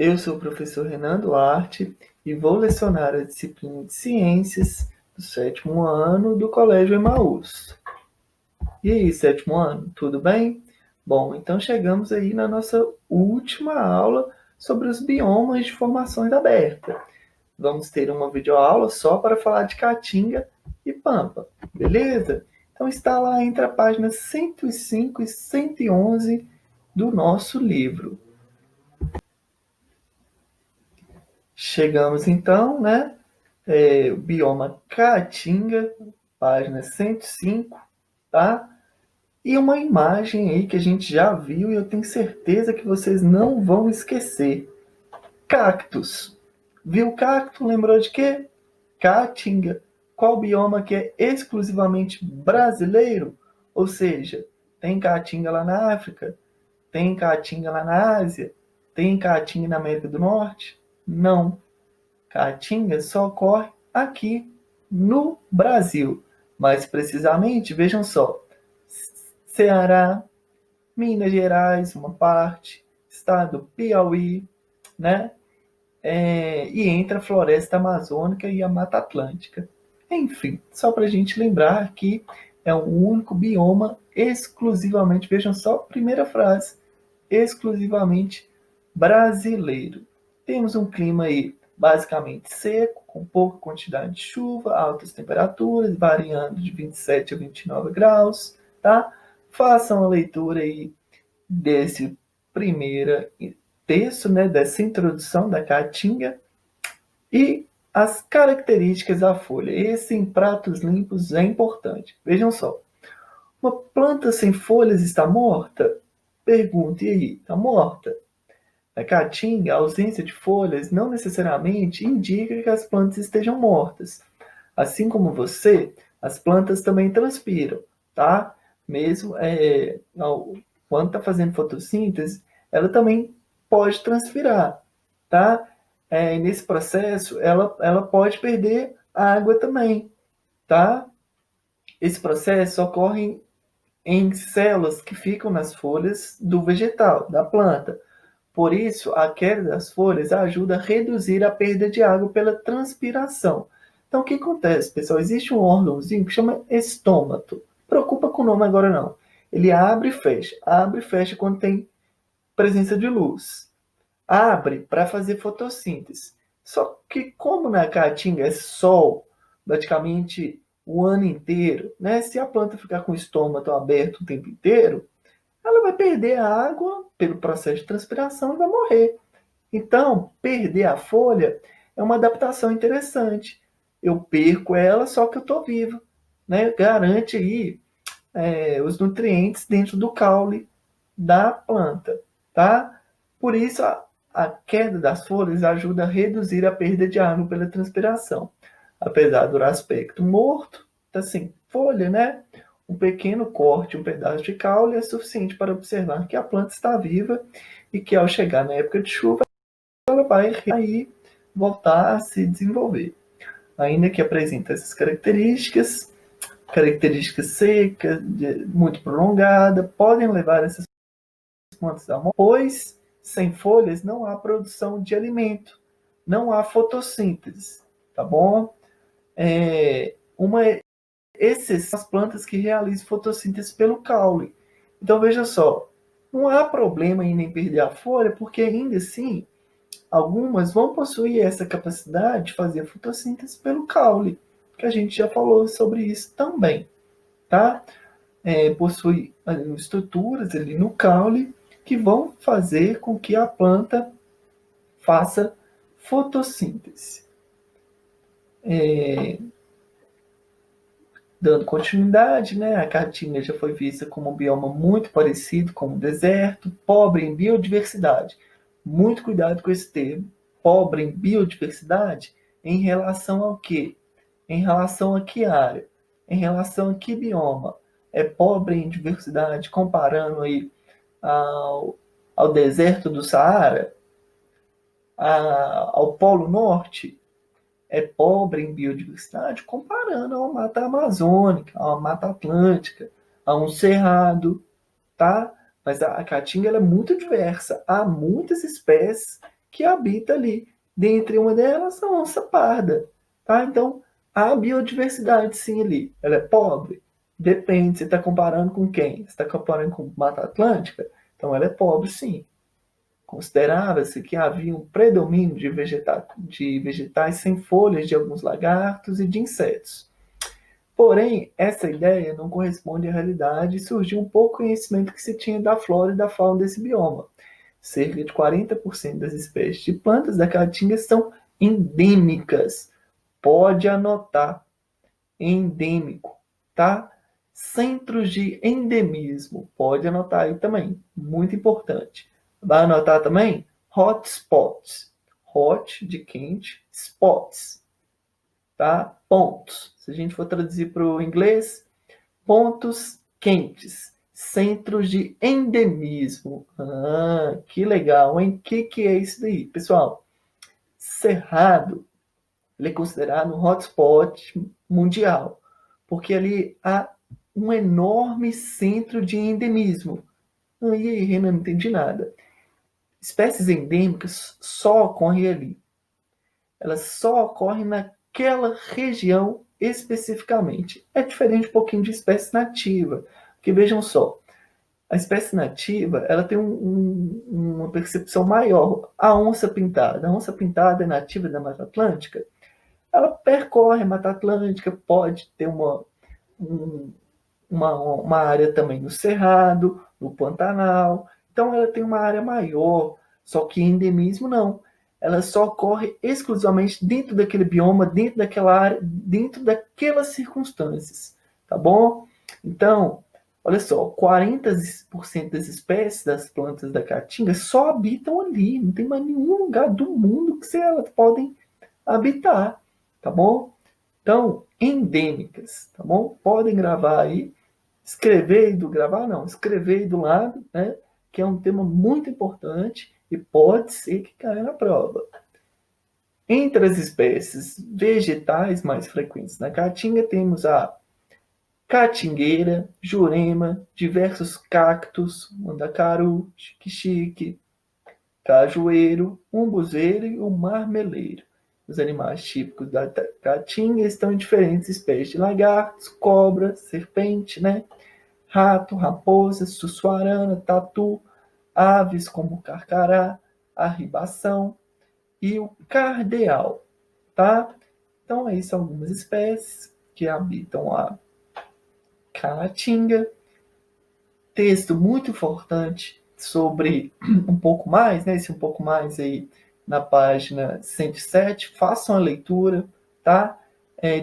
Eu sou o professor Renan Duarte e vou lecionar a disciplina de Ciências do sétimo ano do Colégio Emaús. E aí, sétimo ano, tudo bem? Bom, então chegamos aí na nossa última aula sobre os biomas de formações abertas. Vamos ter uma videoaula só para falar de Caatinga e Pampa, beleza? Então está lá entre a página 105 e 111 do nosso livro. Chegamos então, né? O bioma Caatinga, página 105, tá? E uma imagem aí que a gente já viu e eu tenho certeza que vocês não vão esquecer. Cactos. Viu cacto? Lembrou de quê? Caatinga. Qual bioma que é exclusivamente brasileiro? Ou seja, tem caatinga lá na África, tem caatinga lá na Ásia, tem caatinga na América do Norte? Não. Caatinga só ocorre aqui no Brasil. Mais precisamente, vejam só, Ceará, Minas Gerais, uma parte, estado do Piauí, né? E entre a floresta amazônica e a Mata Atlântica. Enfim, só para a gente lembrar que é o único bioma exclusivamente, vejam só, primeira frase, exclusivamente brasileiro. Temos um clima aí basicamente seco, com pouca quantidade de chuva, altas temperaturas, variando de 27 a 29 graus, tá? Façam a leitura aí desse primeiro texto, né, dessa introdução da Caatinga e as características da folha. Esse em pratos limpos é importante. Vejam só. Uma planta sem folhas está morta? Pergunta, e aí, está morta? Na caatinga, a ausência de folhas não necessariamente indica que as plantas estejam mortas. Assim como você, as plantas também transpiram, tá? Mesmo quando está fazendo fotossíntese, ela também pode transpirar, tá? Nesse processo, ela pode perder água também, tá? Esse processo ocorre em células que ficam nas folhas do vegetal, da planta. Por isso, a queda das folhas ajuda a reduzir a perda de água pela transpiração. Então, o que acontece, pessoal? Existe um órgãozinho que chama estômato. Preocupa com o nome agora não. Ele abre e fecha quando tem presença de luz. Abre para fazer fotossíntese. Só que como na caatinga é sol, praticamente o ano inteiro, né? Se a planta ficar com o estômago aberto o tempo inteiro, ela vai perder a água pelo processo de transpiração e vai morrer. Então, perder a folha é uma adaptação interessante. Eu perco ela, só que eu estou vivo. Né? Garante aí os nutrientes dentro do caule da planta. Tá? Por isso, a queda das folhas ajuda a reduzir a perda de água pela transpiração. Apesar do aspecto morto, está sem folha, né? Um pequeno corte, um pedaço de caule é suficiente para observar que a planta está viva e que ao chegar na época de chuva, ela vai aí voltar a se desenvolver. Ainda que apresente essas características secas, muito prolongada, podem levar essas plantas a morrer, pois sem folhas não há produção de alimento, não há fotossíntese, tá bom? Uma exceção são as plantas que realizam fotossíntese pelo caule. Então veja só, não há problema em nem perder a folha, porque ainda assim algumas vão possuir essa capacidade de fazer fotossíntese pelo caule, que a gente já falou sobre isso também, tá? Possui estruturas ali no caule que vão fazer com que a planta faça fotossíntese. Dando continuidade, né, a caatinga já foi vista como um bioma muito parecido com o deserto, pobre em biodiversidade. Muito cuidado com esse termo. Pobre em biodiversidade em relação ao quê? Em relação a que área? Em relação a que bioma? É pobre em diversidade comparando aí ao deserto do Saara? Ao Polo Norte? É pobre em biodiversidade comparando a uma mata amazônica, a uma mata atlântica, a um cerrado, tá? Mas a caatinga ela é muito diversa. Há muitas espécies que habita ali. Dentre uma delas, a onça parda. Tá? Então, há biodiversidade sim ali. Ela é pobre? Depende, você está comparando com quem? Você está comparando com Mata Atlântica? Então ela é pobre sim. Considerava-se que havia um predomínio de vegetais sem folhas de alguns lagartos e de insetos. Porém, essa ideia não corresponde à realidade e surgiu um pouco conhecimento que se tinha da flora e da fauna desse bioma. Cerca de 40% das espécies de plantas da caatinga são endêmicas. Pode anotar, endêmico, tá? Centros de endemismo, pode anotar aí também, muito importante. Vai anotar também hotspots, hot de quente, spots, tá? Pontos. Se a gente for traduzir para o inglês, pontos quentes, centros de endemismo. Ah, que legal, hein? Que é isso daí, pessoal? Cerrado, ele é considerado um hotspot mundial, porque ali há um enorme centro de endemismo. E aí, Renan, não entendi nada. Espécies endêmicas só ocorrem ali. Elas só ocorrem naquela região especificamente. É diferente um pouquinho de espécie nativa. Porque vejam só, a espécie nativa ela tem uma percepção maior. A onça pintada. A onça pintada é nativa da Mata Atlântica. Ela percorre a Mata Atlântica, pode ter uma área também no Cerrado, no Pantanal. Então ela tem uma área maior, só que endemismo não. Ela só ocorre exclusivamente dentro daquele bioma, dentro daquela área, dentro daquelas circunstâncias, tá bom? Então, olha só, 40% das espécies das plantas da caatinga só habitam ali, não tem mais nenhum lugar do mundo que elas podem habitar, tá bom? Então, endêmicas, tá bom? Podem gravar aí, escrever aí do lado, né? Que é um tema muito importante e pode ser que caia na prova. Entre as espécies vegetais mais frequentes na caatinga, temos a caatingueira, jurema, diversos cactos, mandacaru, xique-xique, cajueiro, umbuzeiro e o marmeleiro. Os animais típicos da caatinga estão em diferentes espécies de lagartos, cobra, serpente, né? Rato, raposa, sussuarana, tatu, aves como carcará, arribação e o cardeal, tá? Então, aí são algumas espécies que habitam a caatinga. Texto muito importante sobre um pouco mais, né? Esse um pouco mais aí na página 107. Façam a leitura, tá?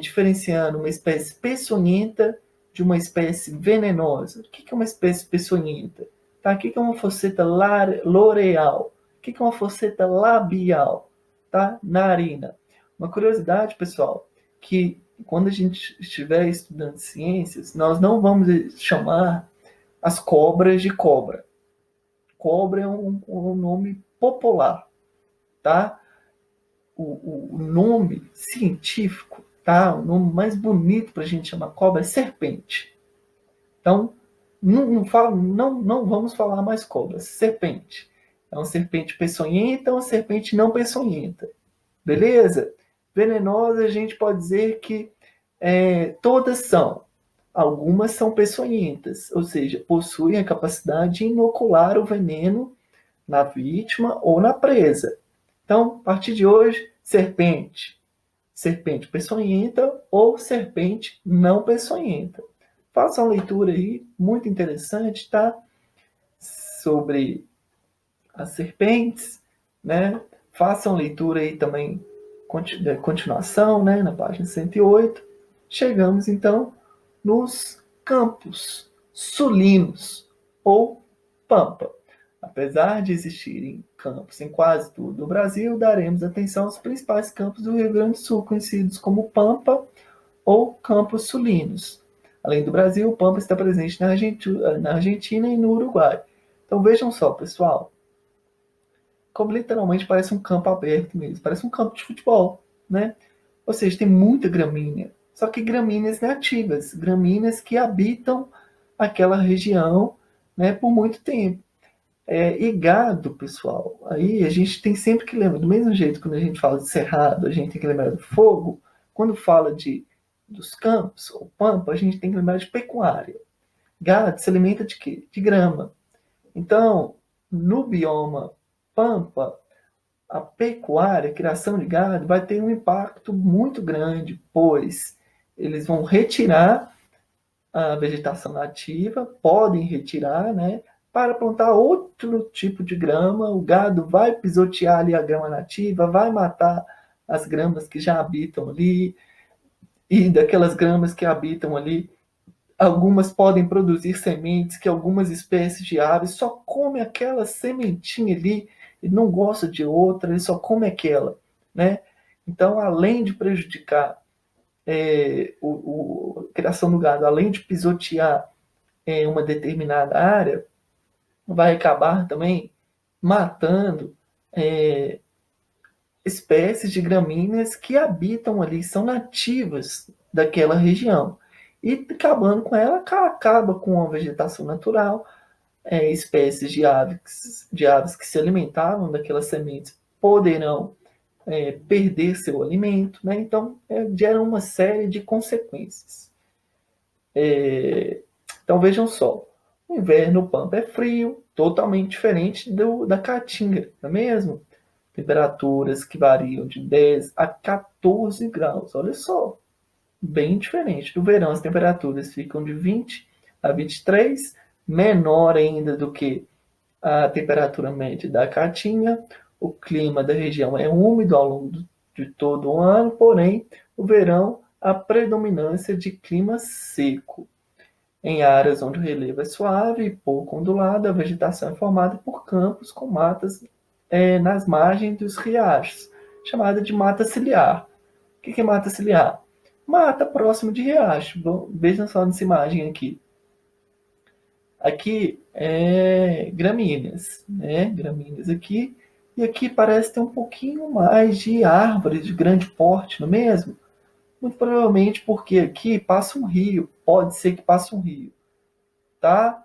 Diferenciando uma espécie peçonhenta de uma espécie venenosa. O que é uma espécie peçonhenta? Tá? O que é uma fosseta loreal? O que é uma fosseta labial? Tá? Narina. Uma curiosidade, pessoal, que quando a gente estiver estudando ciências, nós não vamos chamar as cobras de cobra. Cobra é um nome popular, tá? O nome científico, tá? O nome mais bonito para a gente chamar cobra é serpente. Então, não vamos falar mais cobra, serpente. É uma serpente peçonhenta ou uma serpente não peçonhenta. Beleza? Venenosa, a gente pode dizer que todas são. Algumas são peçonhentas, ou seja, possuem a capacidade de inocular o veneno na vítima ou na presa. Então, a partir de hoje, serpente. Serpente peçonhenta ou serpente não peçonhenta. Faça uma leitura aí, muito interessante, tá? Sobre as serpentes, né? Faça uma leitura aí também, continuação, né? Na página 108. Chegamos, então, nos campos sulinos ou pampa. Apesar de existirem campos em quase todo o Brasil, daremos atenção aos principais campos do Rio Grande do Sul, conhecidos como pampa ou campos sulinos. Além do Brasil, o pampa está presente na Argentina e no Uruguai. Então vejam só, pessoal, como literalmente parece um campo aberto mesmo, parece um campo de futebol, né? Ou seja, tem muita gramínea, só que gramíneas nativas, gramíneas que habitam aquela região, né, por muito tempo. E gado, pessoal, aí a gente tem sempre que lembrar, do mesmo jeito quando a gente fala de cerrado, a gente tem que lembrar do fogo, quando fala dos campos ou pampa, a gente tem que lembrar de pecuária. Gado se alimenta de quê? De grama. Então, no bioma pampa, a pecuária, a criação de gado, vai ter um impacto muito grande, pois eles vão retirar a vegetação nativa, podem retirar, né, para plantar outro tipo de grama. O gado vai pisotear ali a grama nativa, vai matar as gramas que já habitam ali, e daquelas gramas que habitam ali, algumas podem produzir sementes que algumas espécies de aves só comem aquela sementinha ali e não gosta de outra, ele só come aquela, né? Então, além de prejudicar a criação do gado, além de pisotear uma determinada área, vai acabar também matando é, espécies de gramíneas que habitam ali, são nativas daquela região. E acabando com ela, acaba com a vegetação natural, espécies de aves que se alimentavam daquelas sementes poderão perder seu alimento, né? Então gera uma série de consequências. Então vejam só, o inverno no Pampa é frio, totalmente diferente da Caatinga, não é mesmo? Temperaturas que variam de 10 a 14 graus, olha só, bem diferente. No verão as temperaturas ficam de 20 a 23, menor ainda do que a temperatura média da Caatinga. O clima da região é úmido ao longo de todo o ano, porém, o verão a predominância de clima seco. Em áreas onde o relevo é suave e pouco ondulado, a vegetação é formada por campos com matas nas margens dos riachos, chamada de mata ciliar. O que é mata ciliar? Mata próximo de riacho. Bom, vejam só nessa imagem aqui. Aqui é gramíneas, né? Gramíneas aqui. E aqui parece ter um pouquinho mais de árvores de grande porte, não é mesmo? Muito provavelmente porque aqui passa um rio. Pode ser que passe um rio, tá?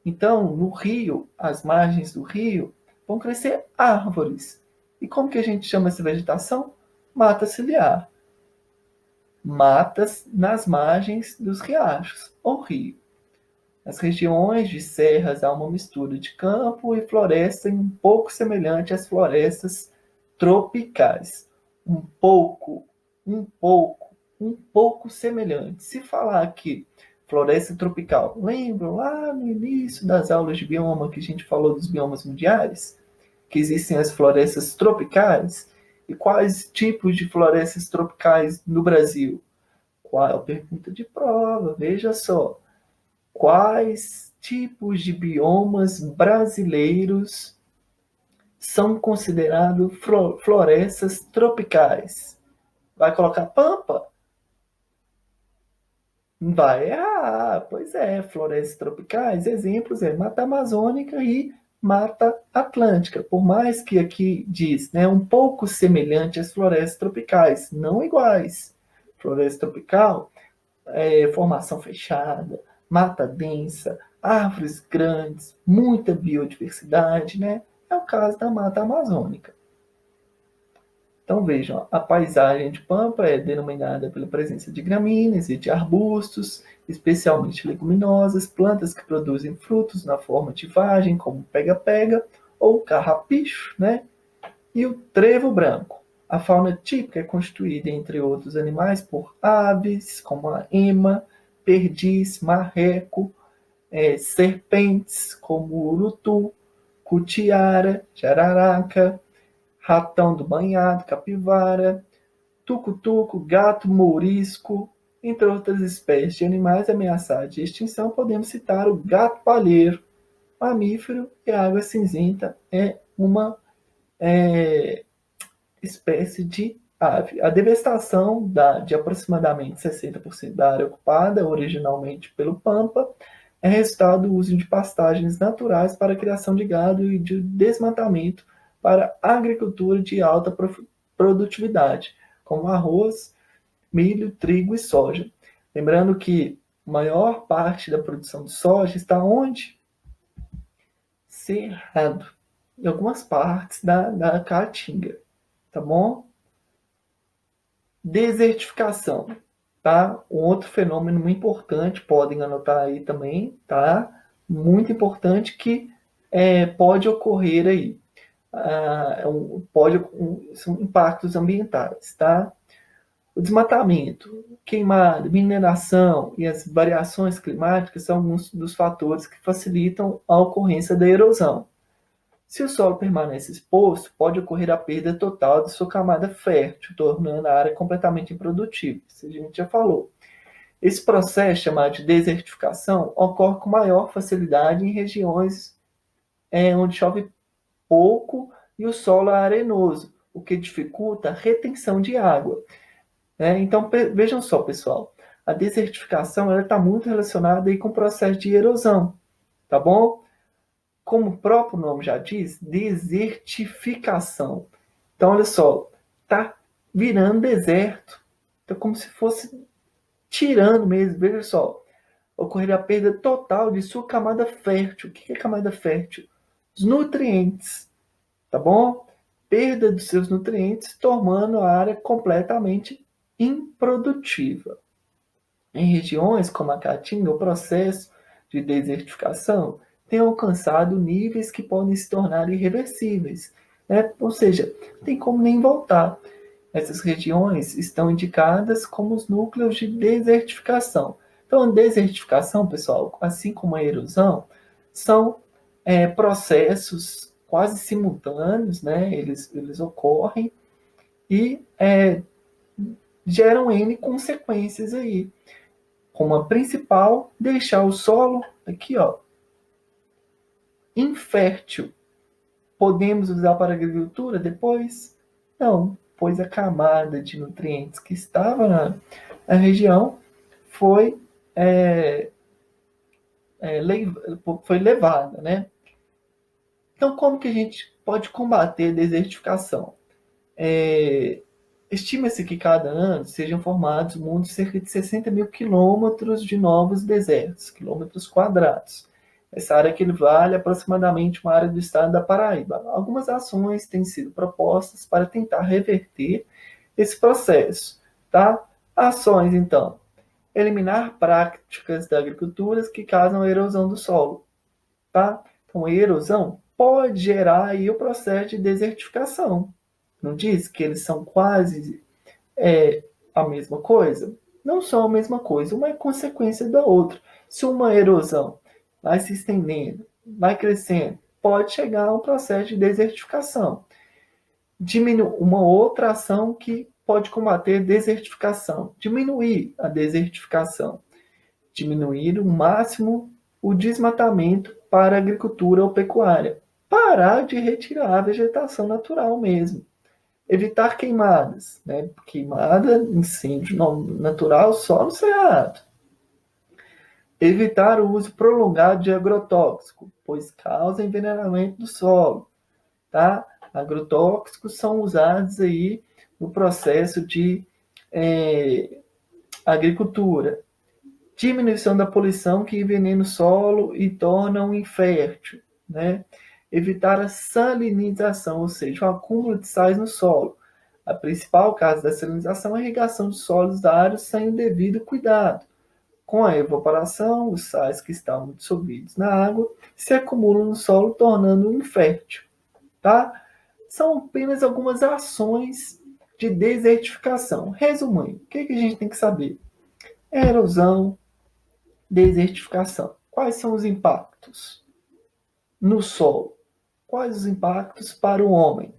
Então, no rio, as margens do rio, vão crescer árvores. E como que a gente chama essa vegetação? Mata ciliar. Matas nas margens dos riachos ou rio. Nas regiões de serras há uma mistura de campo e floresta um pouco semelhante às florestas tropicais. Um pouco, um pouco semelhante. Se falar aqui floresta tropical, lembram lá no início das aulas de bioma que a gente falou dos biomas mundiais? Que existem as florestas tropicais? E quais tipos de florestas tropicais no Brasil? Qual a pergunta de prova? Veja só. Quais tipos de biomas brasileiros são considerados florestas tropicais? Vai colocar pampa? Vai errar. Pois é, florestas tropicais, exemplos é Mata Amazônica e Mata Atlântica. Por mais que aqui diz, né, um pouco semelhante às florestas tropicais, não iguais. Floresta tropical formação fechada, mata densa, árvores grandes, muita biodiversidade, né? É o caso da Mata Amazônica. Então vejam, a paisagem de Pampa é denominada pela presença de gramíneas e de arbustos, especialmente leguminosas, plantas que produzem frutos na forma de vagem, como pega-pega ou carrapicho, né? E o trevo branco. A fauna típica é constituída, entre outros animais, por aves, como a ema, perdiz, marreco, serpentes, como o urutu, cutiara, jararaca, ratão do banhado, capivara, tucutuco, gato mourisco, entre outras espécies de animais ameaçados de extinção, podemos citar o gato palheiro, mamífero, e a água cinzenta é uma espécie de ave. A devestação de aproximadamente 60% da área ocupada, originalmente pelo Pampa, é resultado do uso de pastagens naturais para a criação de gado e de desmatamento para agricultura de alta produtividade, como arroz, milho, trigo e soja. Lembrando que a maior parte da produção de soja está onde? ser errado em algumas partes da caatinga, tá bom? Desertificação, tá? Um outro fenômeno muito importante, podem anotar aí também, tá? Muito importante que pode ocorrer aí. São impactos ambientais, tá? O desmatamento, queimada, mineração e as variações climáticas são alguns dos fatores que facilitam a ocorrência da erosão. Se o solo permanece exposto, pode ocorrer a perda total de sua camada fértil, tornando a área completamente improdutível. Isso a gente já falou. Esse processo, chamado de desertificação, ocorre com maior facilidade em regiões onde chove pouco e o solo é arenoso, o que dificulta a retenção de água. Então, vejam só, pessoal, a desertificação está muito relacionada aí com o processo de erosão, tá bom? Como o próprio nome já diz, desertificação. Então, olha só, tá virando deserto. Então, como se fosse tirando mesmo. Veja só, ocorrer a perda total de sua camada fértil. O que é camada fértil? Os nutrientes, tá bom? Perda dos seus nutrientes, tornando a área completamente improdutiva. Em regiões como a Caatinga, o processo de desertificação tem alcançado níveis que podem se tornar irreversíveis, né? Ou seja, não tem como nem voltar. Essas regiões estão indicadas como os núcleos de desertificação. Então, a desertificação, pessoal, assim como a erosão, são processos quase simultâneos, né? Eles ocorrem e geram N consequências aí. Como a principal, deixar o solo aqui, ó, infértil. Podemos usar para agricultura depois? Não, pois a camada de nutrientes que estava na região foi levada, né? Então, como que a gente pode combater a desertificação? Estima-se que cada ano sejam formados no mundo cerca de 60 mil quilômetros de novos desertos, quilômetros quadrados. Essa área equivale aproximadamente uma área do estado da Paraíba. Algumas ações têm sido propostas para tentar reverter esse processo. Tá? Ações, então. Eliminar práticas da agricultura que causam a erosão do solo. Tá? Então, a erosão pode gerar aí o processo de desertificação. Não diz que eles são quase a mesma coisa? Não são a mesma coisa, uma é consequência da outra. Se uma erosão vai se estendendo, vai crescendo, pode chegar a um processo de desertificação. Uma outra ação que pode combater a desertificação, diminuir a desertificação, diminuir o máximo o desmatamento para a agricultura ou pecuária, parar de retirar a vegetação natural mesmo. Evitar queimadas, né? Queimada, incêndio natural, solo cerrado. Evitar o uso prolongado de agrotóxico, pois causa envenenamento do solo. Tá? Agrotóxicos são usados aí no processo de agricultura. Diminuição da poluição que envenena o solo e torna-o infértil. Né? Evitar a salinização, ou seja, o acúmulo de sais no solo. A principal causa da salinização é a irrigação de solos áridos sem o devido cuidado. Com a evaporação, os sais que estavam dissolvidos na água se acumulam no solo, tornando-o infértil. Tá? São apenas algumas ações de desertificação. Resumindo, o que a gente tem que saber? Erosão, desertificação. Quais são os impactos no solo? Quais os impactos para o homem?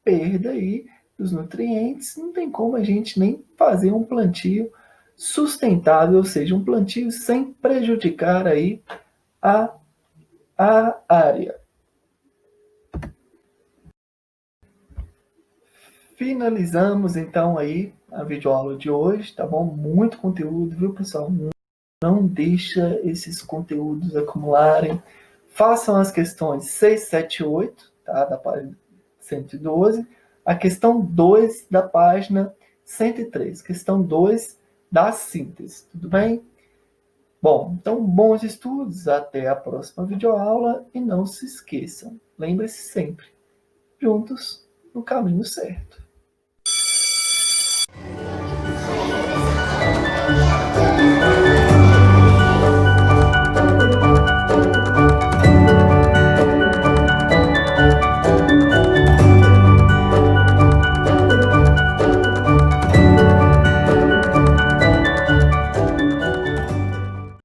Perda aí dos nutrientes. Não tem como a gente nem fazer um plantio sustentável, ou seja, um plantio sem prejudicar aí a área. Finalizamos então aí a videoaula de hoje, tá bom? Muito conteúdo, viu, pessoal? Não deixa esses conteúdos acumularem. Façam as questões 6, 7 e 8, tá? Da página 112. A questão 2 da página 103. Questão 2 da síntese, tudo bem? Bom, então bons estudos, até a próxima videoaula e não se esqueçam, lembre-se sempre, juntos no caminho certo.